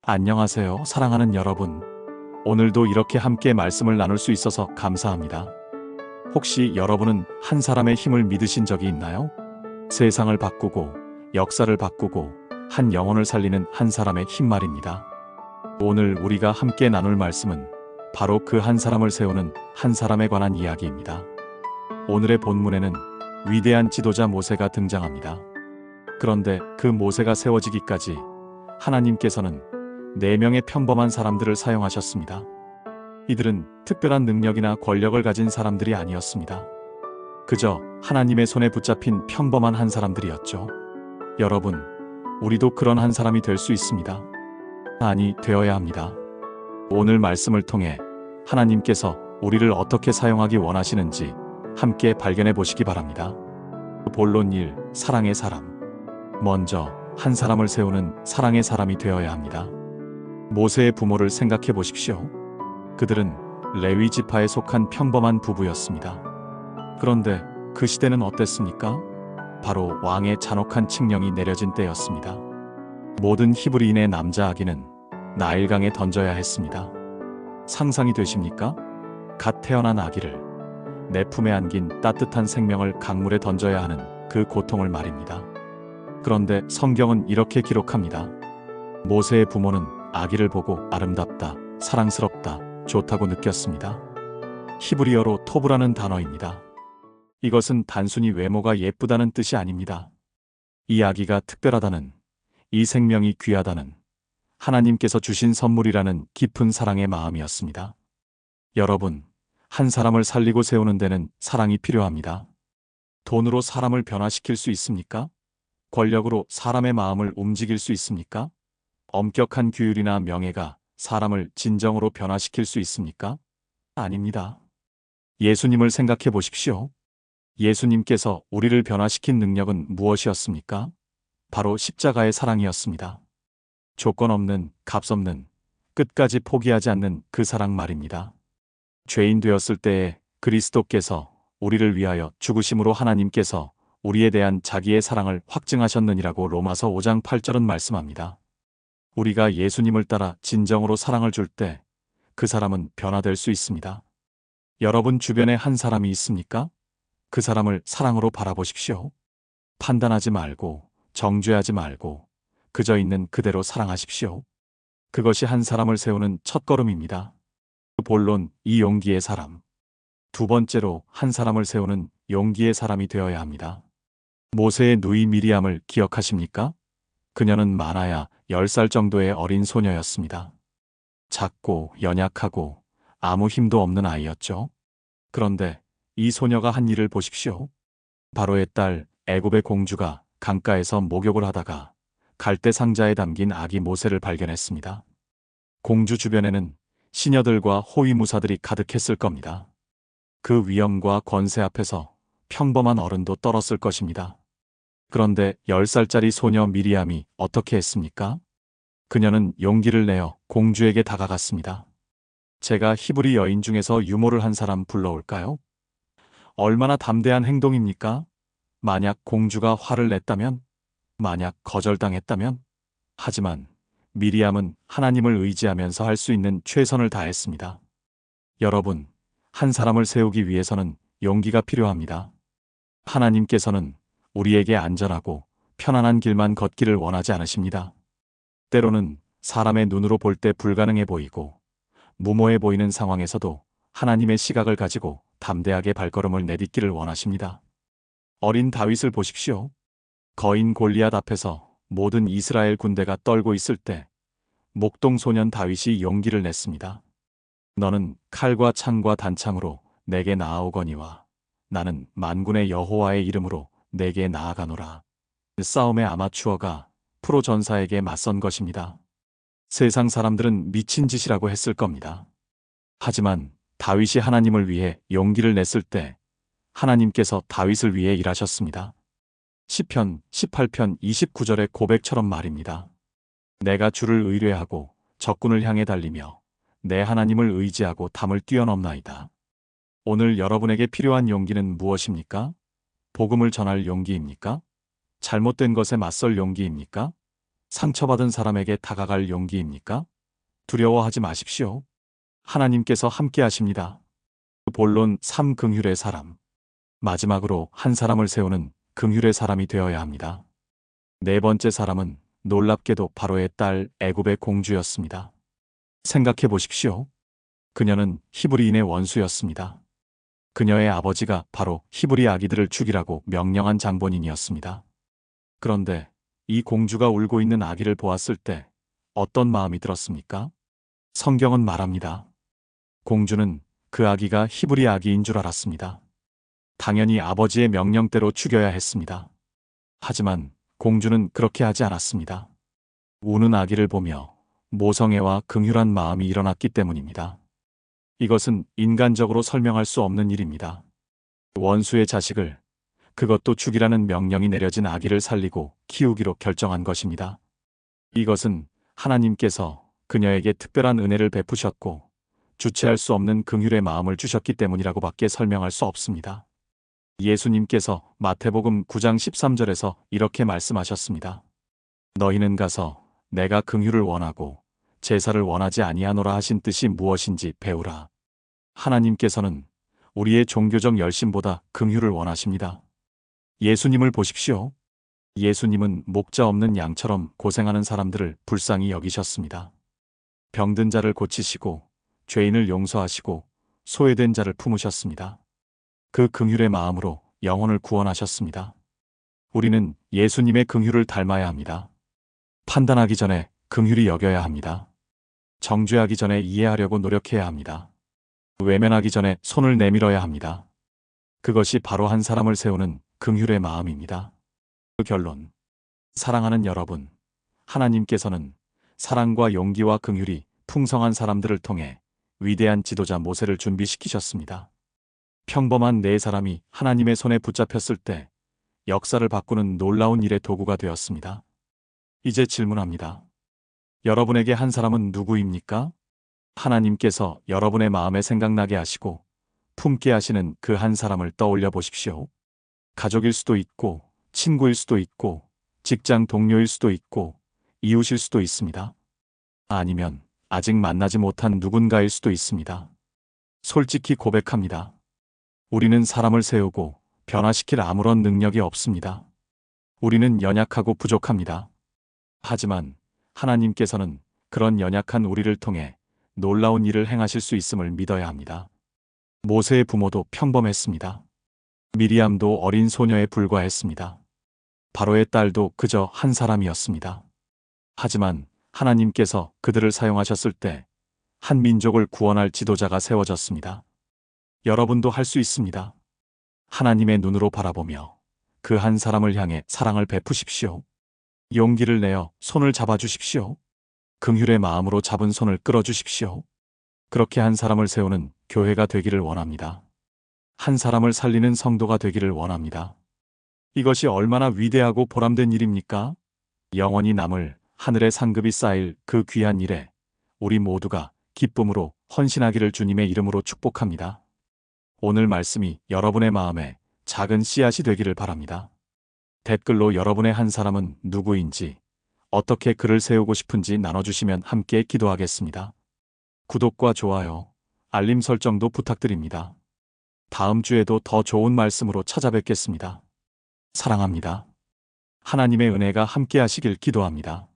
안녕하세요, 사랑하는 여러분. 오늘도 이렇게 함께 말씀을 나눌 수 있어서 감사합니다. 혹시 여러분은 한 사람의 힘을 믿으신 적이 있나요? 세상을 바꾸고, 역사를 바꾸고, 한 영혼을 살리는 한 사람의 힘 말입니다. 오늘 우리가 함께 나눌 말씀은 바로 그 한 사람을 세우는 한 사람에 관한 이야기입니다. 오늘의 본문에는 위대한 지도자 모세가 등장합니다. 그런데 그 모세가 세워지기까지 하나님께서는 4명의 평범한 사람들을 사용하셨습니다. 이들은 특별한 능력이나 권력을 가진 사람들이 아니었습니다. 그저 하나님의 손에 붙잡힌 평범한 한 사람들이었죠. 여러분, 우리도 그런 한 사람이 될 수 있습니다. 아니, 되어야 합니다. 오늘 말씀을 통해 하나님께서 우리를 어떻게 사용하기 원하시는지 함께 발견해 보시기 바랍니다. 본론 1. 사랑의 사람. 먼저 한 사람을 세우는 사랑의 사람이 되어야 합니다. 모세의 부모를 생각해 보십시오. 그들은 레위 지파에 속한 평범한 부부였습니다. 그런데 그 시대는 어땠습니까? 바로 왕의 잔혹한 칙령이 내려진 때였습니다. 모든 히브리인의 남자 아기는 나일강에 던져야 했습니다. 상상이 되십니까? 갓 태어난 아기를, 내 품에 안긴 따뜻한 생명을 강물에 던져야 하는 그 고통을 말입니다. 그런데 성경은 이렇게 기록합니다. 모세의 부모는 아기를 보고 아름답다, 사랑스럽다, 좋다고 느꼈습니다. 히브리어로 토브라는 단어입니다. 이것은 단순히 외모가 예쁘다는 뜻이 아닙니다. 이 아기가 특별하다는, 이 생명이 귀하다는, 하나님께서 주신 선물이라는 깊은 사랑의 마음이었습니다. 여러분, 한 사람을 살리고 세우는 데는 사랑이 필요합니다. 돈으로 사람을 변화시킬 수 있습니까? 권력으로 사람의 마음을 움직일 수 있습니까? 엄격한 규율이나 명예가 사람을 진정으로 변화시킬 수 있습니까? 아닙니다. 예수님을 생각해 보십시오. 예수님께서 우리를 변화시킨 능력은 무엇이었습니까? 바로 십자가의 사랑이었습니다. 조건 없는, 값없는, 끝까지 포기하지 않는 그 사랑 말입니다. 죄인 되었을 때에 그리스도께서 우리를 위하여 죽으심으로 하나님께서 우리에 대한 자기의 사랑을 확증하셨느니라고 로마서 5장 8절은 말씀합니다. 우리가 예수님을 따라 진정으로 사랑을 줄 때 그 사람은 변화될 수 있습니다. 여러분 주변에 한 사람이 있습니까? 그 사람을 사랑으로 바라보십시오. 판단하지 말고, 정죄하지 말고, 그저 있는 그대로 사랑하십시오. 그것이 한 사람을 세우는 첫걸음입니다. 본론, 이 용기의 사람. 두 번째로 한 사람을 세우는 용기의 사람이 되어야 합니다. 모세의 누이 미리암을 기억하십니까? 그녀는 많아야 10살 정도의 어린 소녀였습니다. 작고 연약하고 아무 힘도 없는 아이였죠. 그런데 이 소녀가 한 일을 보십시오. 바로의 딸 애굽의 공주가 강가에서 목욕을 하다가 갈대 상자에 담긴 아기 모세를 발견했습니다. 공주 주변에는 시녀들과 호위무사들이 가득했을 겁니다. 그 위엄과 권세 앞에서 평범한 어른도 떨었을 것입니다. 그런데 10살짜리 소녀 미리암이 어떻게 했습니까? 그녀는 용기를 내어 공주에게 다가갔습니다. 제가 히브리 여인 중에서 유모를 한 사람 불러올까요? 얼마나 담대한 행동입니까? 만약 공주가 화를 냈다면? 만약 거절당했다면? 하지만 미리암은 하나님을 의지하면서 할 수 있는 최선을 다했습니다. 여러분, 한 사람을 세우기 위해서는 용기가 필요합니다. 하나님께서는 우리에게 안전하고 편안한 길만 걷기를 원하지 않으십니다. 때로는 사람의 눈으로 볼 때 불가능해 보이고 무모해 보이는 상황에서도 하나님의 시각을 가지고 담대하게 발걸음을 내딛기를 원하십니다. 어린 다윗을 보십시오. 거인 골리앗 앞에서 모든 이스라엘 군대가 떨고 있을 때 목동 소년 다윗이 용기를 냈습니다. 너는 칼과 창과 단창으로 내게 나아오거니와 나는 만군의 여호와의 이름으로 내게 나아가노라. 싸움의 아마추어가 프로 전사에게 맞선 것입니다. 세상 사람들은 미친 짓이라고 했을 겁니다. 하지만 다윗이 하나님을 위해 용기를 냈을 때 하나님께서 다윗을 위해 일하셨습니다. 시편 18편 29절의 고백처럼 말입니다. 내가 주를 의뢰하고 적군을 향해 달리며 내 하나님을 의지하고 담을 뛰어넘나이다. 오늘 여러분에게 필요한 용기는 무엇입니까? 복음을 전할 용기입니까? 잘못된 것에 맞설 용기입니까? 상처받은 사람에게 다가갈 용기입니까? 두려워하지 마십시오. 하나님께서 함께 하십니다. 본론 3. 긍휼의 사람. 마지막으로 한 사람을 세우는 긍휼의 사람이 되어야 합니다. 네 번째 사람은 놀랍게도 바로의 딸 애굽의 공주였습니다. 생각해 보십시오. 그녀는 히브리인의 원수였습니다. 그녀의 아버지가 바로 히브리 아기들을 죽이라고 명령한 장본인이었습니다. 그런데 이 공주가 울고 있는 아기를 보았을 때 어떤 마음이 들었습니까? 성경은 말합니다. 공주는 그 아기가 히브리 아기인 줄 알았습니다. 당연히 아버지의 명령대로 죽여야 했습니다. 하지만 공주는 그렇게 하지 않았습니다. 우는 아기를 보며 모성애와 긍휼한 마음이 일어났기 때문입니다. 이것은 인간적으로 설명할 수 없는 일입니다. 원수의 자식을, 그것도 죽이라는 명령이 내려진 아기를 살리고 키우기로 결정한 것입니다. 이것은 하나님께서 그녀에게 특별한 은혜를 베푸셨고 주체할 수 없는 긍휼의 마음을 주셨기 때문이라고 밖에 설명할 수 없습니다. 예수님께서 마태복음 9장 13절에서 이렇게 말씀하셨습니다. 너희는 가서 내가 긍휼을 원하고 제사를 원하지 아니하노라 하신 뜻이 무엇인지 배우라. 하나님께서는 우리의 종교적 열심보다 긍휼을 원하십니다. 예수님을 보십시오. 예수님은 목자 없는 양처럼 고생하는 사람들을 불쌍히 여기셨습니다. 병든 자를 고치시고 죄인을 용서하시고 소외된 자를 품으셨습니다. 그 긍휼의 마음으로 영혼을 구원하셨습니다. 우리는 예수님의 긍휼을 닮아야 합니다. 판단하기 전에 긍휼히 여겨야 합니다. 정죄하기 전에 이해하려고 노력해야 합니다. 외면하기 전에 손을 내밀어야 합니다. 그것이 바로 한 사람을 세우는 긍휼의 마음입니다. 그 결론. 사랑하는 여러분, 하나님께서는 사랑과 용기와 긍휼이 풍성한 사람들을 통해 위대한 지도자 모세를 준비시키셨습니다. 평범한 네 사람이 하나님의 손에 붙잡혔을 때 역사를 바꾸는 놀라운 일의 도구가 되었습니다. 이제 질문합니다. 여러분에게 한 사람은 누구입니까? 하나님께서 여러분의 마음에 생각나게 하시고 품게 하시는 그 한 사람을 떠올려 보십시오. 가족일 수도 있고, 친구일 수도 있고, 직장 동료일 수도 있고, 이웃일 수도 있습니다. 아니면 아직 만나지 못한 누군가일 수도 있습니다. 솔직히 고백합니다. 우리는 사람을 세우고 변화시킬 아무런 능력이 없습니다. 우리는 연약하고 부족합니다. 하지만 하나님께서는 그런 연약한 우리를 통해 놀라운 일을 행하실 수 있음을 믿어야 합니다. 모세의 부모도 평범했습니다. 미리암도 어린 소녀에 불과했습니다. 바로의 딸도 그저 한 사람이었습니다. 하지만 하나님께서 그들을 사용하셨을 때 한 민족을 구원할 지도자가 세워졌습니다. 여러분도 할 수 있습니다. 하나님의 눈으로 바라보며 그 한 사람을 향해 사랑을 베푸십시오. 용기를 내어 손을 잡아주십시오. 긍휼의 마음으로 잡은 손을 끌어주십시오. 그렇게 한 사람을 세우는 교회가 되기를 원합니다. 한 사람을 살리는 성도가 되기를 원합니다. 이것이 얼마나 위대하고 보람된 일입니까? 영원히 남을 하늘의 상급이 쌓일 그 귀한 일에 우리 모두가 기쁨으로 헌신하기를 주님의 이름으로 축복합니다. 오늘 말씀이 여러분의 마음에 작은 씨앗이 되기를 바랍니다. 댓글로 여러분의 한 사람은 누구인지, 어떻게 그를 세우고 싶은지 나눠주시면 함께 기도하겠습니다. 구독과 좋아요, 알림 설정도 부탁드립니다. 다음 주에도 더 좋은 말씀으로 찾아뵙겠습니다. 사랑합니다. 하나님의 은혜가 함께 하시길 기도합니다.